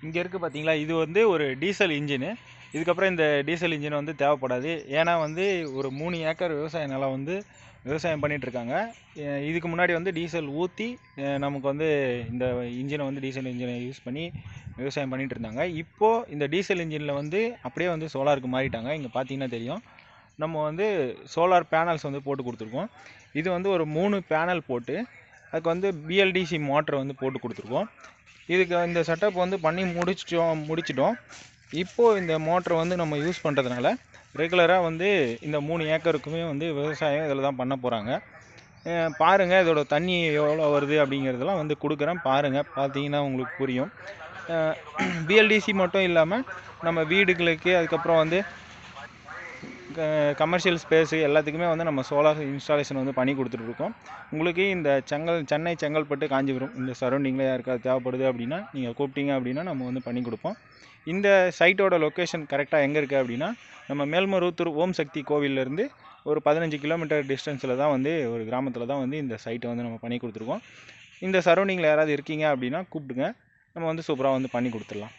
இங்கே இருக்குது பார்த்தீங்களா, இது வந்து ஒரு டீசல் இன்ஜினு. இதுக்கப்புறம் இந்த டீசல் இன்ஜின் வந்து தேவைப்படாது. ஏன்னா வந்து ஒரு 3 ஏக்கர் விவசாய நிலம் வந்து விவசாயம் பண்ணிகிட்ருக்காங்க. இதுக்கு முன்னாடி வந்து டீசல் ஊற்றி நமக்கு வந்து இந்த இன்ஜினை வந்து டீசல் இன்ஜினை யூஸ் பண்ணி விவசாயம் பண்ணிகிட்டு இருந்தாங்க. இப்போது இந்த டீசல் இன்ஜினில் வந்து அப்படியே வந்து சோலாருக்கு மாறிட்டாங்க. இங்கே பார்த்தீங்கன்னா தெரியும். நம்ம வந்து சோலார் பேனல்ஸ் வந்து போட்டு கொடுத்துருக்கோம். இது வந்து ஒரு 3 பேனல் போட்டு அதுக்கு வந்து பிஎல்டிசி மோட்டரை வந்து போட்டு கொடுத்துருக்கோம். இதுக்கு இந்த செட்டப் வந்து பண்ணி முடிச்சிட்டோம். இப்போது இந்த மோட்டரை வந்து நம்ம யூஸ் பண்ணுறதுனால ரெகுலராக வந்து இந்த 3 ஏக்கருக்குமே வந்து விவசாயம் இதில் தான் பண்ண போகிறாங்க. பாருங்கள், இதோட தண்ணி எவ்வளோ வருது அப்படிங்கிறதெல்லாம் வந்து கொடுக்குறேன். பாருங்கள், பார்த்தீங்கன்னா உங்களுக்கு புரியும். பிஎல்டிசி மட்டும் இல்லாமல் நம்ம வீடுகளுக்கு, அதுக்கப்புறம் வந்து கமர்ஷியல் ஸ்பேஸு எல்லாத்துக்குமே வந்து நம்ம சோலார் இன்ஸ்டாலேஷன் வந்து பண்ணி கொடுத்துட்ருக்கோம். உங்களுக்கு இந்த சென்னை, செங்கல்பட்டு, காஞ்சிபுரம் இந்த சரௌண்டிங்கில் யாருக்காவது தேவைப்படுது அப்படின்னா நீங்கள் கூப்பிட்டீங்க அப்படின்னா நம்ம வந்து பண்ணி கொடுப்போம். இந்த சைட்டோட லொக்கேஷன் கரெக்டாக எங்கே இருக்குது அப்படின்னா, நம்ம மேல்மருவத்தூர் ஓம் சக்தி கோவிலேருந்து ஒரு 15 கிலோமீட்டர் டிஸ்டன்ஸில் தான் வந்து ஒரு கிராமத்தில் தான் வந்து இந்த சைட்டை வந்து நம்ம பண்ணி கொடுத்துருக்கோம். இந்த சரௌண்டிங்கில் யாராவது இருக்கீங்க அப்படின்னா கூப்பிடுங்க, நம்ம வந்து சூப்பராக வந்து பண்ணி கொடுத்துடலாம்.